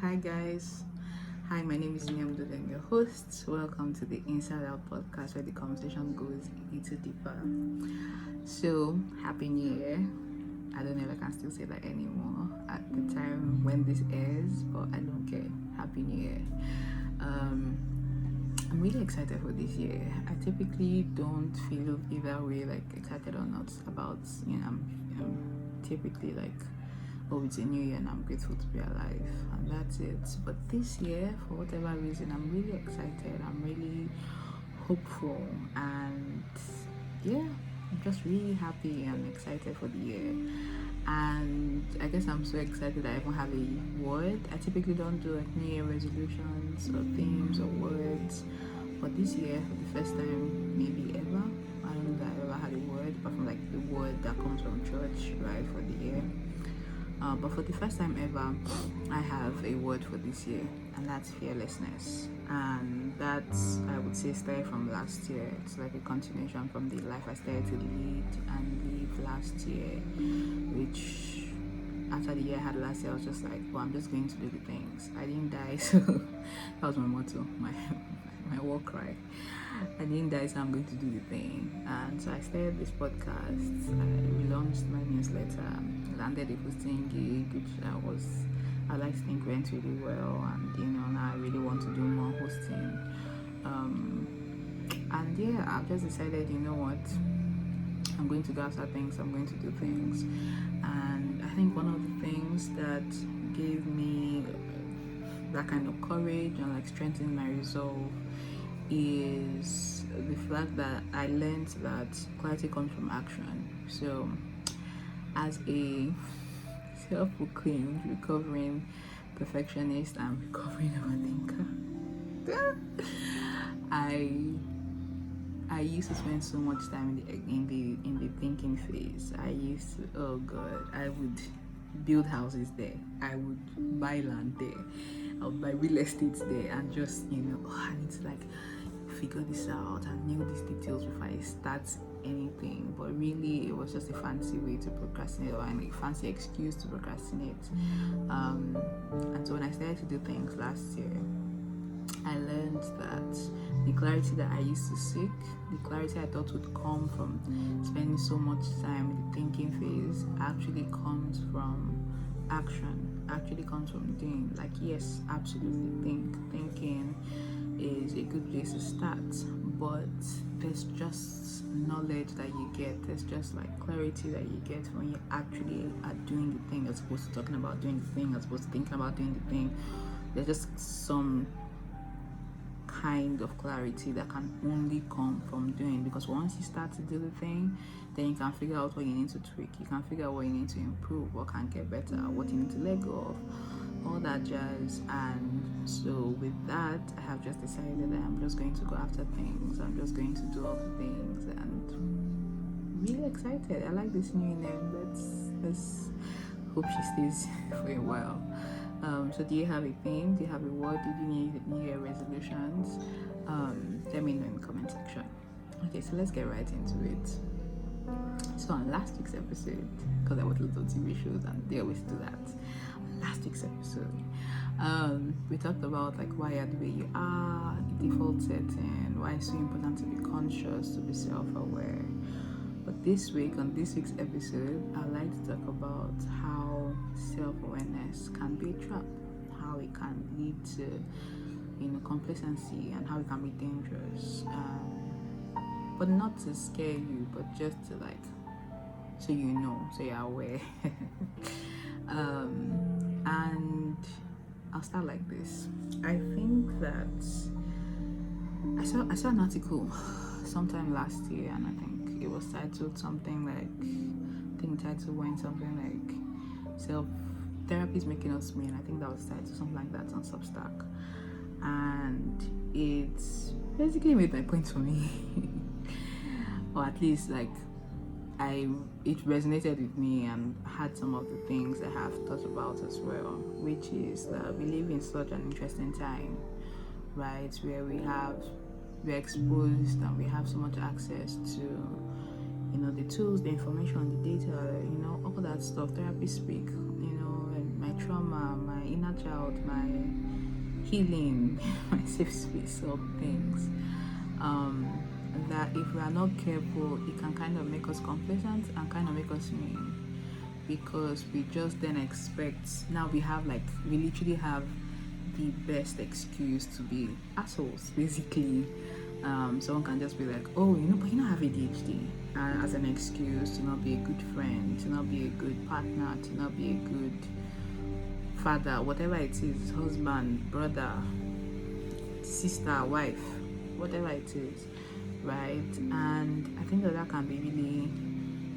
Hi guys. Hi, my name is Inem. I'm your host. Welcome to the Inside Out podcast where the conversation goes a little deeper. So, Happy New Year. I don't know if I can still say that anymore at the time when this airs, but I don't care. Happy New Year. I'm really excited for this year. I typically don't feel either way, like excited or not about, I'm typically like, oh, it's a new year and I'm grateful to be alive, and that's it. But this year, for whatever reason, I'm really excited. I'm really hopeful, and yeah, I'm just really happy and excited for the year. And I guess I'm so excited that I even have a word. I typically don't do like New Year resolutions or themes or words, but this year, for the first time, maybe ever, I don't know that I ever had a word apart from like the word that comes from church, right, for the year. But for the first time ever, I have a word for this year, and that's fearlessness. And that's, I would say, started from last year. It's like a continuation from the life I started to lead and live last year, which after the year I had last year, I was just like, well, I'm just going to do the things. I didn't die, so that was my motto, my war cry. I didn't die, so I'm going to do the thing. And so I started this podcast. I relaunched my newsletter, landed a hosting gig, which I like to think went really well. And now I really want to do more hosting. And yeah, I've just decided, you know what, I'm going to go after things. I'm going to do things. And I think one of the things that gave me that kind of courage and like strengthened my resolve is the fact that I learned that clarity comes from action. So, as a self-proclaimed recovering perfectionist and recovering overthinker, I used to spend so much time in the thinking phase. I used to, oh god, I would build houses there. I would buy land there. I would buy real estate there, and just I need to like figure this out and know these details before I start anything. But really, it was just a fancy way to procrastinate, or a fancy excuse to procrastinate. And so when I started to do things last year, I learned that the clarity that I used to seek, the clarity I thought would come from spending so much time in the thinking phase, actually comes from action, actually comes from doing. Like, yes, absolutely, thinking is a good place to start, but there's just knowledge that you get, there's just like clarity that you get when you actually are doing the thing as opposed to talking about doing the thing, as opposed to thinking about doing the thing. There's just some kind of clarity that can only come from doing, because once you start to do the thing, then you can figure out what you need to tweak, you can figure out what you need to improve, what can get better, what you need to let go of, all that jazz. And so with that, I have just decided that I'm just going to go after things, I'm just going to do all the things, and I'm really excited. I like this new name. Let's hope she stays for a while. So do you have a theme? Do you have a word? Did you need New Year resolutions? Let me know in the comment section. Okay, so let's get right into it. So on last week's episode, because I watch lots of TV shows and they always do that. On last week's episode, we talked about like why you're the way you are, the default setting, why it's so important to be conscious, to be self-aware. But this week, on this week's episode, I'd like to talk about how self-awareness can be a trap, how it can lead to, complacency, and how it can be dangerous. But not to scare you, but just to like, so so you're aware. And I'll start like this. I think that I saw an article sometime last year, and I think it was titled something like, the title went something like self therapy is making us mean. I think that was titled something like that on Substack, and it's basically made my point for me, or at least like it resonated with me and had some of the things I have thought about as well, which is that we live in such an interesting time, right, where we're exposed and we have so much access to the tools, the information, the data, all that stuff. Therapists speak, and my trauma, my inner inner child, my healing, my safe space of things. That if we are not careful, it can kind of make us complacent and kind of make us mean, because we just then expect, now we literally have the best excuse to be assholes, basically. Someone can just be like, oh, but you don't have ADHD, as an excuse to not be a good friend, to not be a good partner, to not be a good father, whatever it is, husband, brother, sister, wife, whatever it is, right? And I think that can be really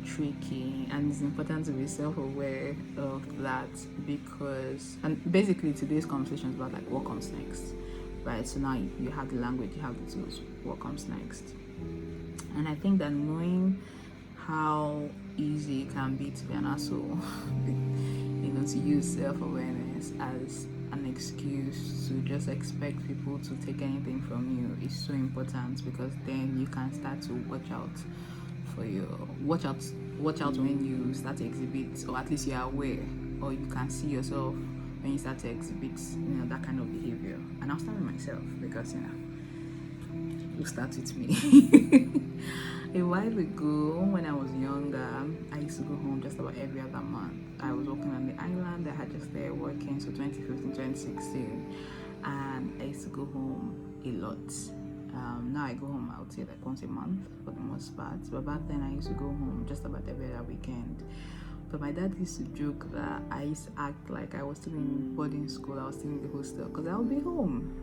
tricky, and it's important to be self-aware of that, because, and basically today's conversation is about like what comes next, right? So now you have the language, you have the tools, what comes next. And I think that knowing how easy it can be to be an asshole to use self-awareness as an excuse to just expect people to take anything from you is so important, because then you can start to watch out when you start to exhibit, or at least you're aware, or you can see yourself when you start to exhibit that kind of behavior. And I'll start with myself, because you start with me. A while ago, when I was younger, I used to go home just about every other month. I was working on the island. I had just there working, so 2015, 2016, and I used to go home a lot. Now I go home, I would say, like once a month for the most part. But back then I used to go home just about every other weekend. But my dad used to joke that I used to act like I was still in boarding school, I was still in the hostel, because I would be home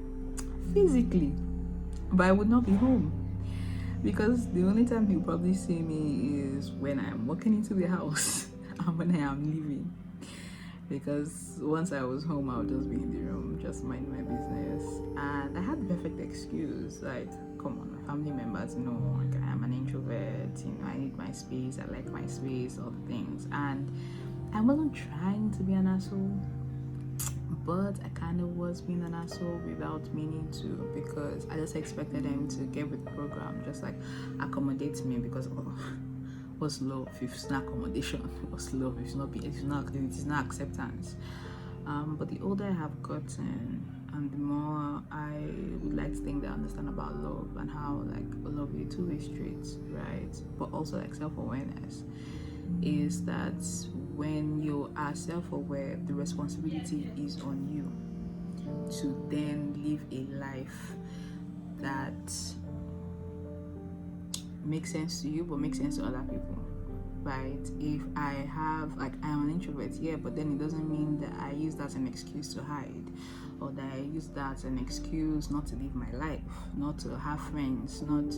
physically, but I would not be home. Because the only time he'll probably see me is when I'm walking into the house and when I am leaving. Because once I was home, I would just be in the room, just mind my business. And I had the perfect excuse, like, come on, my family members know, like, I'm an introvert, I need my space, I like my space, all the things. And I wasn't trying to be an asshole, but I kind of was being an asshole without meaning to, because I just expected them to get with the program, just like accommodate me, because what's love if it's not accommodation? What's love if it is not acceptance? But the older I have gotten, and the more I would like to think that I understand about love, and how like love is a two-way street, right? But also like self-awareness, is that when you are self-aware, the responsibility is on you to then live a life that makes sense to you, but makes sense to other people, right? If I have, like, I'm an introvert, yeah, but then it doesn't mean that I use that as an excuse to hide, or that I use that as an excuse not to live my life, not to have friends, not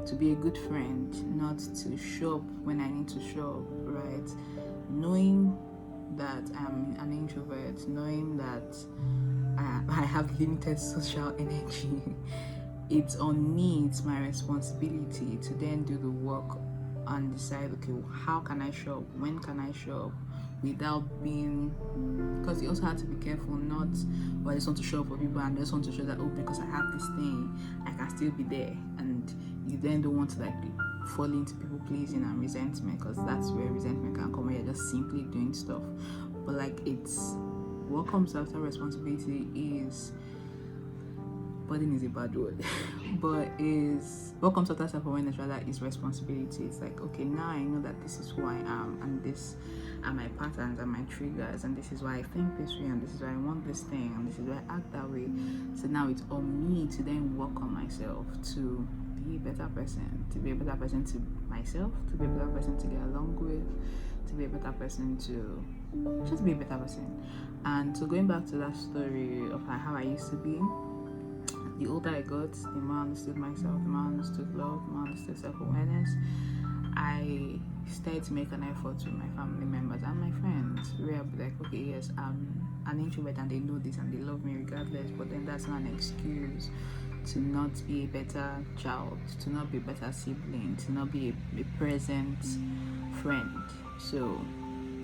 to be a good friend, not to show up when I need to show up, right? Knowing that I'm an introvert, knowing that I have limited social energy, it's on me, it's my responsibility to then do the work and decide, okay, how can I show up, when can I show up, without being, because you also have to be careful, not, I just want to show up for people and just want to show that, because I have this thing, I can still be there, and you then don't want to like fall into people pleasing and resentment, because that's where resentment can come, when you're just simply doing stuff. But like, it's what comes after responsibility is, burden is a bad word, but is what comes after self-awareness rather is responsibility. It's like, okay, now I know that this is who I am, and this are my patterns and my triggers, and this is why I think this way, and this is why I want this thing, and this is why I act that way. So now it's on me to then work on myself to be a better person, to be a better person to myself, to be a better person to get along with, to be a better person to just be a better person. And so going back to that story of how I used to be, the older I got, the more I understood myself, the more I understood love, the more I understood self-awareness. I started to make an effort with my family members and my friends, where I'll be like, okay, yes, I'm an introvert and they know this and they love me regardless, but then that's not an excuse to not be a better child, to not be a better sibling, to not be a present friend. So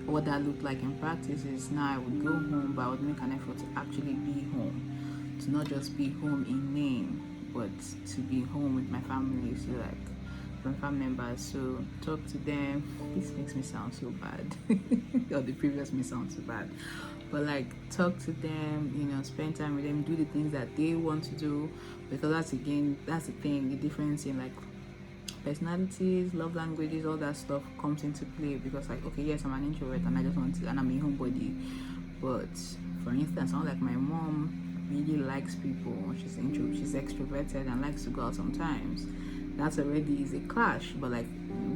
what that looked like in practice is, now I would go home, but I would make an effort to actually be home, to not just be home in name, but to be home with my family, so like my family members, so talk to them. This makes me sound so bad, or the previous me sound so bad, but like talk to them, spend time with them, do the things that they want to do, because that's the thing, the difference in like personalities, love languages, all that stuff comes into play. Because like, okay, yes, I'm an introvert and I just want to, and I'm a homebody, but for instance, someone like my mom really likes people. She's extroverted and likes to go out sometimes. That's already is a clash. But like,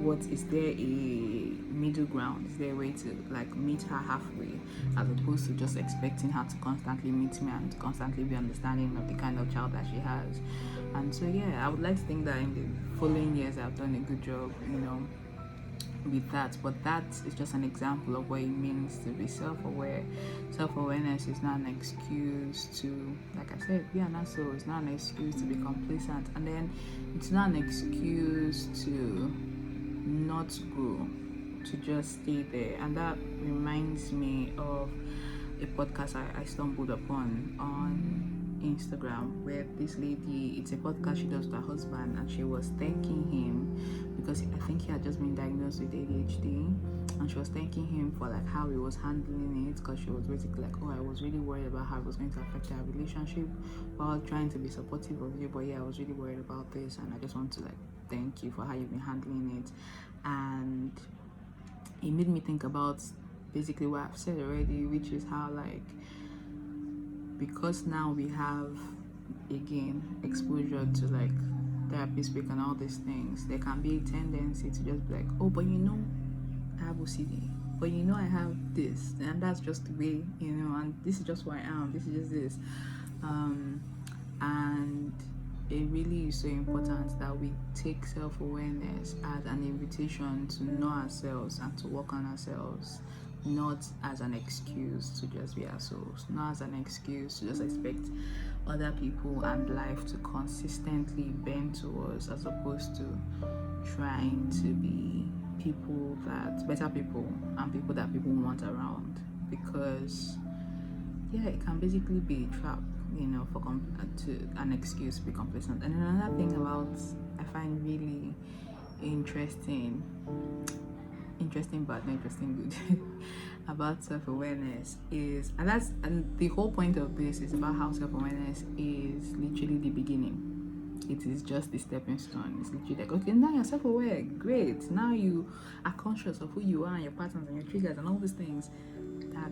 what is there a middle ground? Is there a way to like meet her halfway, as opposed to just expecting her to constantly meet me and constantly be understanding of the kind of child that she has? And so yeah, I would like to think that in the following years I've done a good job, with that. But that is just an example of what it means to be self-aware. Self-awareness is not an excuse to, like I said, be an asshole. It's not an excuse to be complacent, and then it's not an excuse to not grow, to just stay there. And that reminds me of a podcast I stumbled upon on Instagram, where this lady, it's a podcast she does with her husband, and she was thanking him because I think he had just been diagnosed with ADHD, and she was thanking him for like how he was handling it, because she was basically like, oh, I was really worried about how it was going to affect our relationship while trying to be supportive of you, but yeah, I was really worried about this, and I just want to like thank you for how you've been handling it. And it made me think about basically what I've said already, which is how like, because now we have again exposure to like therapy speak and all these things, there can be a tendency to just be like, oh, but I have OCD, but I have this, and that's just the way, and this is just who I am, this is just this. And it really is so important that we take self-awareness as an invitation to know ourselves and to work on ourselves, not as an excuse to just be ourselves, not as an excuse to just expect other people and life to consistently bend to us, as opposed to trying to be better people and people that people want around. Because yeah, it can basically be a trap, to an excuse to be complacent. And another thing I find really interesting but not interesting good about self-awareness is, and the whole point of this is about how self-awareness is literally the beginning. It is just the stepping stone. It's literally like, okay, now you're self-aware, great, now you are conscious of who you are and your patterns and your triggers and all these things.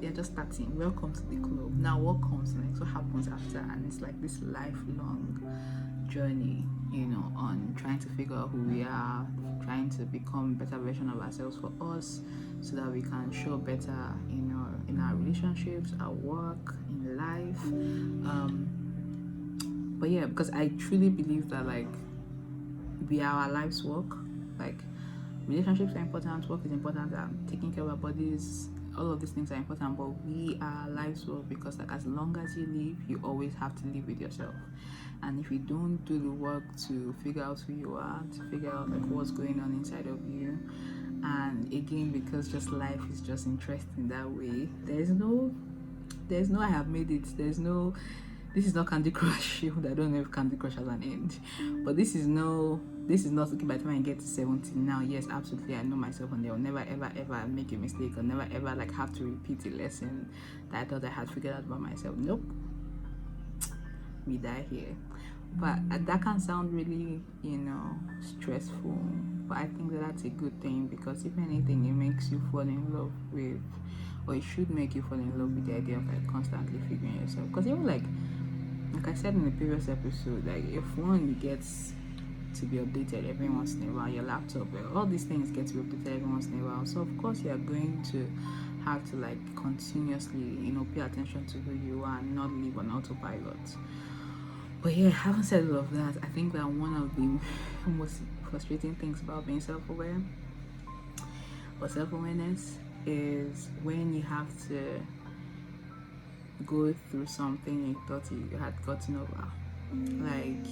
They're just starting. Welcome to the club. Now what comes next? What happens after? And it's like this lifelong journey, on trying to figure out who we are, trying to become a better version of ourselves for us, so that we can show better in our relationships, our work, in life. But yeah, because I truly believe that like we are our life's work. Like, relationships are important, work is important, taking care of our bodies, all of these things are important, but we are life's work, because like as long as you live, you always have to live with yourself. And if you don't do the work to figure out who you are, to figure out like what's going on inside of you, and again, because just life is just interesting that way, there's no I have made it, this is not Candy Crush. I don't know if Candy Crush has an end, but this is not okay. By the time I get to 17 now, yes, absolutely, I know myself, and I'll never ever make a mistake, or never ever like have to repeat a lesson that I thought I had figured out about myself. Nope, we die here. But that can sound really, stressful, but I think that's a good thing, because if anything, it makes you fall in love with, or it should make you fall in love with the idea of like constantly figuring yourself. Because even like I said in the previous episode, like your phone gets to be updated every once in a while, your laptop, all these things get to be updated every once in a while. So of course you are going to have to like continuously, pay attention to who you are and not live on autopilot. But yeah, having said all of that, I think that one of the most frustrating things about being self-aware or self-awareness is when you have to go through something you thought you had gotten over. Like,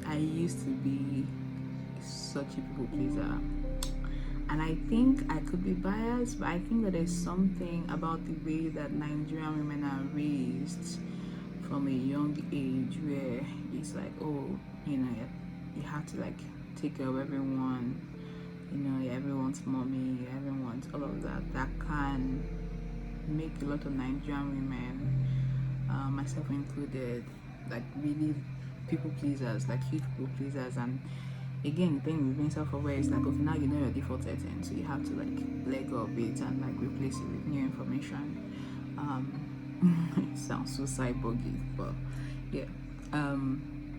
I used to be such a people pleaser, and I think I could be biased, but I think that there's something about the way that Nigerian women are raised from a young age, where it's like, oh, you have to like take care of everyone, everyone's mommy, everyone's all of that. That can make a lot of Nigerian women, myself included, like really people pleasers, like huge people pleasers. And again, the thing with being self-aware is like, okay, now you know your default setting, so you have to like let go of it and like replace it with new information. It sounds so cyborgy, but yeah.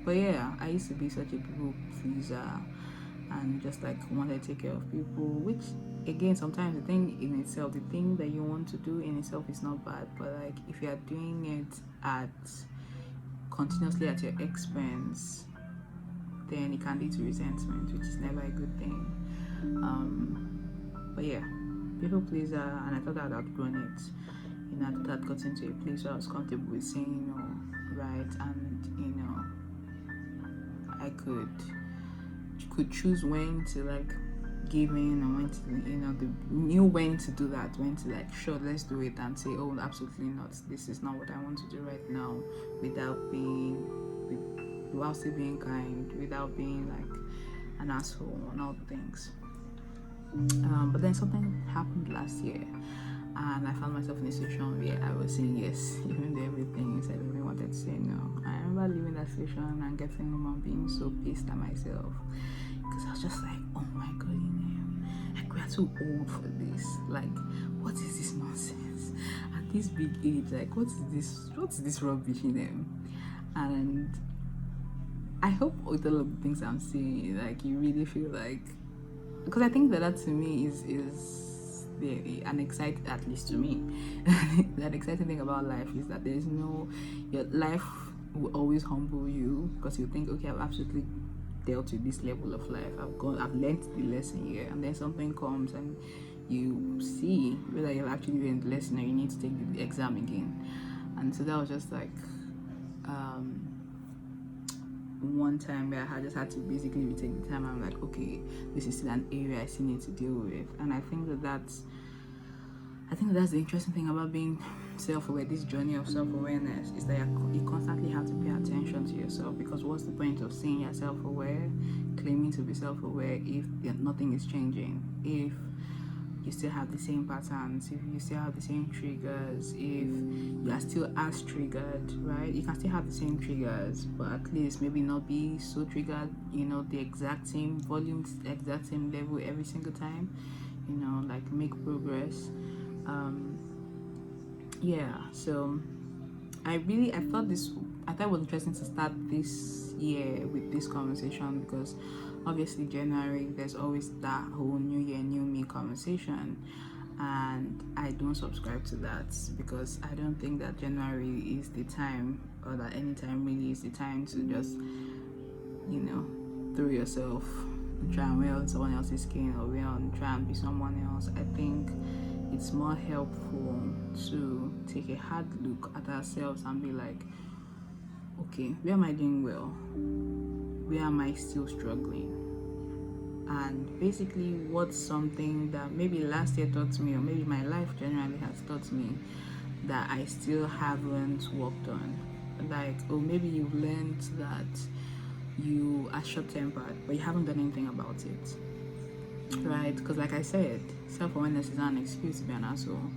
But yeah, I used to be such a people pleaser and just like wanted to take care of people, which again, sometimes the thing in itself, the thing that you want to do in itself is not bad, but like if you are doing it at continuously at your expense, then it can lead to resentment, which is never a good thing. But yeah, people pleaser, and I thought I'd outgrown it. I thought I'd gotten to a place where I was comfortable with saying no, right? And I could choose when to like give in and when to knew when to do that, when to like, sure, let's do it, and say, oh, absolutely not, this is not what I want to do right now, without still being kind, without being like an asshole and all the things. But then something happened last year, and I found myself in a situation where I was saying yes, even though everything inside of me wanted to say no. I remember leaving that situation and getting home and being so pissed at myself, because I was just like, oh my god, like, we are too old for this. Like, what is this nonsense at this big age? Like, what's this rubbish in them? And I hope with all of the things I'm saying, like, you really feel like, because I think that to me is an exciting, at least to me, that exciting thing about life is that there's no, your life will always humble you, because you think, okay, I've absolutely dealt with this level of life, I've learned the lesson here, and then something comes and you see whether you've actually learned the lesson or you need to take the exam again. And so that was just like one time where I just had to basically retake the time. I'm like, okay, this is still an area I still need to deal with. And I think that's the interesting thing about being self-aware. This journey of self-awareness is that you constantly have to pay attention to yourself, because what's the point of saying you're self-aware, claiming to be self-aware, if nothing is changing, if you still have the same patterns, if you still have the same triggers, if you are still as triggered, right? You can still have the same triggers, but at least maybe not be so triggered, the exact same volume, exact same level every single time, like make progress. So I thought it was interesting to start this year with this conversation, because obviously January, there's always that whole new year, new me conversation, and I don't subscribe to that, because I don't think that January is the time, or that any time really is the time to just throw yourself, try and wear on someone else's skin, or try and be someone else. I think it's more helpful to take a hard look at ourselves and be like, okay, where am I doing well? Where am I still struggling? And basically, what's something that maybe last year taught me, or maybe my life generally has taught me, that I still haven't worked on? Like, or maybe you've learned that you are short-tempered, but you haven't done anything about it, right? Because like I said, self-awareness is not an excuse to be an asshole.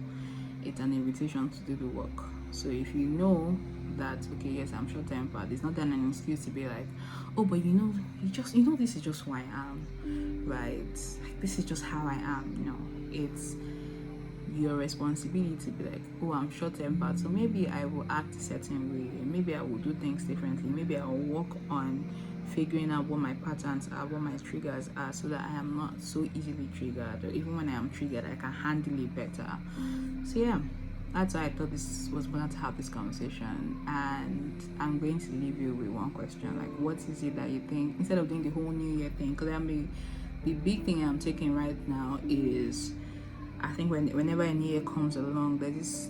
It's an invitation to do the work. So if you know that, okay, yes, I'm short-tempered, it's not then an excuse to be like, oh, but this is just who I am, right? Like, this is just how I am. It's your responsibility to be like, oh, I'm short-tempered, so maybe I will act a certain way, maybe I will do things differently, maybe I will work on figuring out what my patterns are, what my triggers are, so that I am not so easily triggered, or even when I am triggered, I can handle it better. So yeah, that's why I thought this was important to have this conversation. And I'm going to leave you with one question, like, what is it that you think, instead of doing the whole new year thing, because the big thing I'm taking right now is, I think whenever a new year comes along, there's this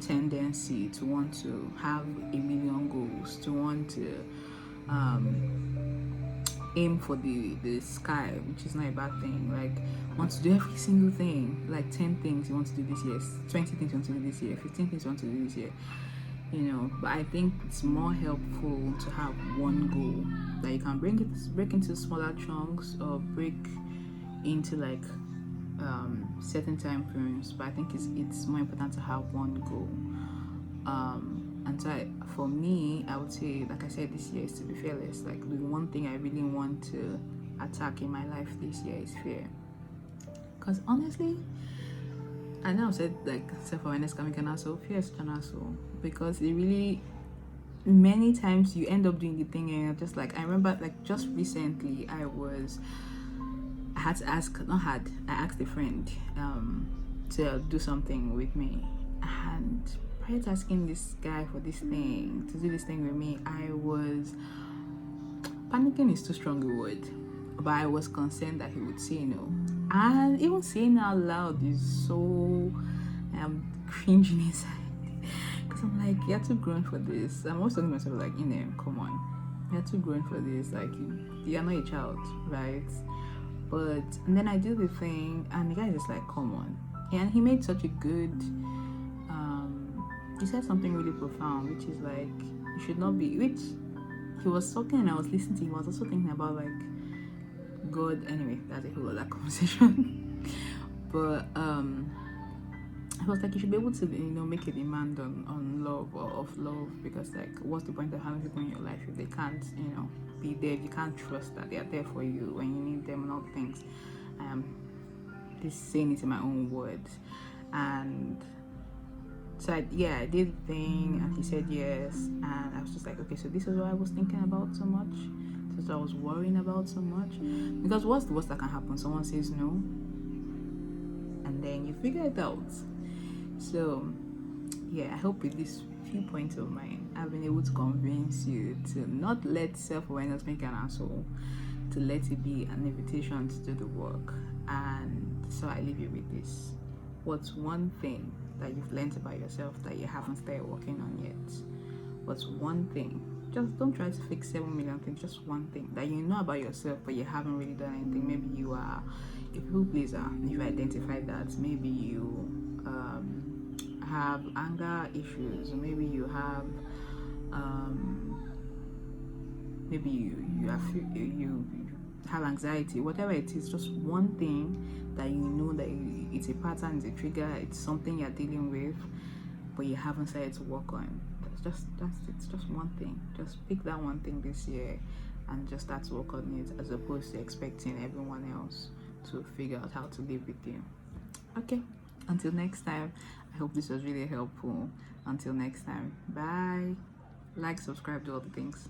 tendency to want to have a million goals, to want to aim for the sky, which is not a bad thing. Like, want to do every single thing, like 10 things you want to do this year, 20 things you want to do this year, 15 things you want to do this year, but I think it's more helpful to have one goal that you can break into smaller chunks, or break into like certain time frames, but I think it's more important to have one goal. And so for me, I would say, like I said, this year is to be fearless. Like the one thing I really want to attack in my life this year is fear. Because honestly, I know I said like self-awareness can make an asshole, fear is such an asshole, because it really, many times you end up doing the thing and you're just like, I remember like just recently I had to ask, I asked a friend to do something with me, and prior to asking this guy for this thing, to do this thing with me, I was panicking is too strong a word, but I was concerned that he would say no. And even saying out loud is so cringing inside. Because I'm like, you're too grown for this. I'm always talking to myself like, Inem, come on. You're too grown for this. Like, you're not a child, right? But and then I do the thing, and the guy is just like, come on. And he made such a good he said something really profound, which is like, you should not be, which he was talking and I was listening to him. I was also thinking about like God. Anyway, that's a whole other conversation. But I was like, you should be able to, make a demand on love or of love, because like, what's the point of having people in your life if they can't, be there, if you can't trust that they are there for you when you need them and all things. This saying it in my own words. And so I did the thing, and he said yes, and I was just like, okay, so this is what I was thinking about so much, this is what I was worrying about so much, because what's the worst that can happen? Someone says no, and then you figure it out. So I hope with these few points of mine, I've been able to convince you to not let self-awareness make an asshole, to let it be an invitation to do the work. And so I leave you with this. What's one thing that you've learned about yourself that you haven't started working on yet? What's one thing? Just don't try to fix 7 million things. Just one thing that you know about yourself, but you haven't really done anything. Maybe you are a people pleaser. If you identify that, maybe you have anger issues, or maybe you have maybe you have anxiety. Whatever it is, just one thing that you know that it's a pattern, it's a trigger, it's something you're dealing with, but you haven't started to work on. It's just one thing. Just pick that one thing this year and just start to work on it, as opposed to expecting everyone else to figure out how to live with you. Okay, until next time, I hope this was really helpful. Until next time, bye. Like, subscribe, do all the things.